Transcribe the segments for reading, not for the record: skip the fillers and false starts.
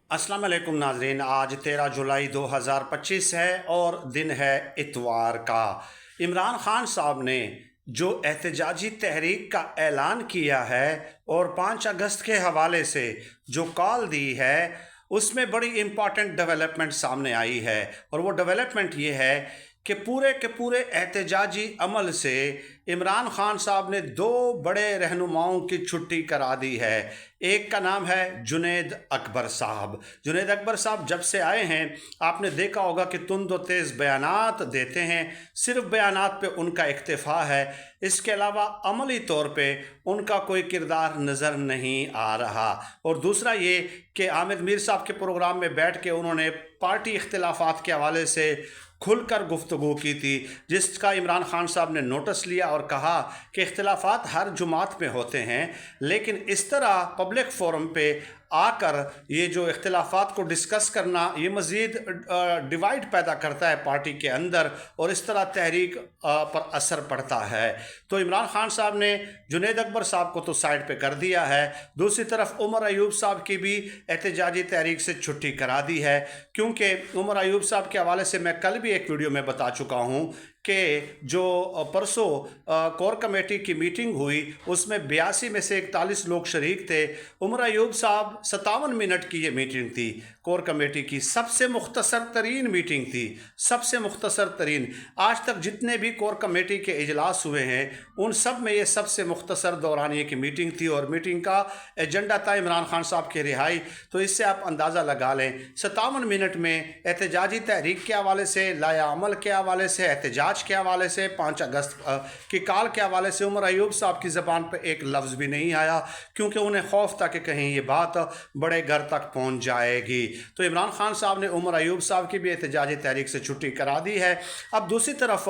अस्सलाम वालेकुम नाजरीन। आज 13 जुलाई 2025 है और दिन है इतवार का। इमरान खान साहब ने जो एहतजाजी तहरीक का ऐलान किया है और 5 अगस्त के हवाले से जो कॉल दी है, उसमें बड़ी इम्पॉर्टेंट डेवलपमेंट सामने आई है। और वो डेवलपमेंट ये है कि पूरे के पूरे एहतजाजी अमल से इमरान खान साहब ने 2 बड़े रहनुमाओं की छुट्टी करा दी है। एक का नाम है जुनैद अकबर साहब। जुनैद अकबर साहब जब से आए हैं आपने देखा होगा कि तुंद व तेज़ बयानात देते हैं, सिर्फ बयानात पे उनका इक्तिफा है, इसके अलावा अमली तौर पे उनका कोई किरदार नज़र नहीं आ रहा। और दूसरा ये कि आमिर मीर साहब के प्रोग्राम में बैठ के उन्होंने पार्टी इख्तिलाफ़ात के हवाले से खुलकर गुफ्तगू की थी, जिसका इमरान खान साहब ने नोटिस लिया और कहा कि इख्तिलाफ़ात हर जुमात में होते हैं, लेकिन इस तरह पब्लिक फोरम पे आकर ये जो इख्तिलाफ़ात को डिस्कस करना ये मज़ीद डिवाइड पैदा करता है पार्टी के अंदर और इस तरह तहरीक पर असर पड़ता है। तो इमरान खान साहब ने जुनैद अकबर साहब को तो साइड पे कर दिया है, दूसरी तरफ उमर अयूब साहब की भी एहतजाजी तहरीक से छुट्टी करा दी है, क्योंकि उमर अयूब साहब के हवाले से मैं कल भी एक वीडियो में बता चुका हूँ कि जो परसों कोर कमेटी की मीटिंग हुई उसमें 82 में से 41 लोग शरीक थे। उमर अयूब साहब 57 मिनट की ये मीटिंग थी, कोर कमेटी की सबसे मुख्तसर तरीन मीटिंग थी, सबसे मुख्तसर तरीन। आज तक जितने भी कोर कमेटी के इजलास हुए हैं उन सब में ये सबसे मुख्तसर दौरानिए की मीटिंग थी और मीटिंग का एजेंडा था इमरान खान साहब की रिहाई। तो इससे आप अंदाज़ा लगा लें 57 मिनट में एहतजाजी तहरीक के हवाले से, लाया अमल के हवाले से, एहतजाज के हवाले से, 5 अगस्त की कॉल के हवाले से उमर अयूब साहब की ज़बान पर एक लफ्ज़ भी नहीं आया, क्योंकि उन्हें खौफ था कि कहीं ये बात बड़े घर तक पहुंच जाएगी। तो इमरान खान साहब ने उमर अयूब साहब की भी एहतजाजी तहरीक से छुट्टी करा दी है। अब दूसरी तरफ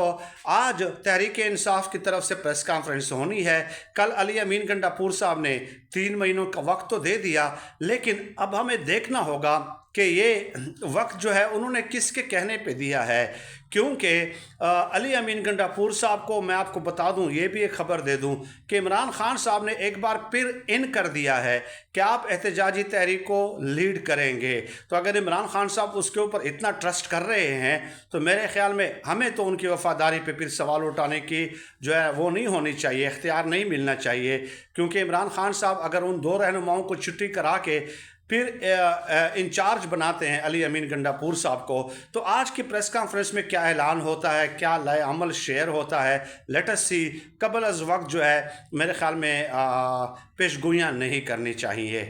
आज तहरीक इंसाफ की तरफ से प्रेस कॉन्फ्रेंस होनी है। कल अली अमीन गंडापुर साहब ने 3 महीनों का वक्त तो दे दिया, लेकिन अब हमें देखना होगा कि ये वक्त जो है उन्होंने किसके कहने पे दिया है, क्योंकि अली अमीन गंडापुर साहब को मैं आपको बता दूं, ये भी एक ख़बर दे दूं कि इमरान खान साहब ने एक बार फिर इन कर दिया है कि आप एहतजाजी तहरीक को लीड करेंगे। तो अगर इमरान खान साहब उसके ऊपर इतना ट्रस्ट कर रहे हैं तो मेरे ख्याल में हमें तो उनकी वफ़ादारी पे फिर सवाल उठाने की जो है वो नहीं होनी चाहिए, इख्तियार नहीं मिलना चाहिए, क्योंकि इमरान खान साहब अगर उन 2 रहनुमाओं को छुट्टी करा के फिर इंचार्ज बनाते हैं अली अमीन गंडापुर साहब को, तो आज की प्रेस कॉन्फ्रेंस में क्या ऐलान होता है, क्या लाए अमल शेयर होता है, लेट अस सी। कबल अज़ वक्त जो है मेरे ख्याल में पेशगोइयाँ नहीं करनी चाहिए।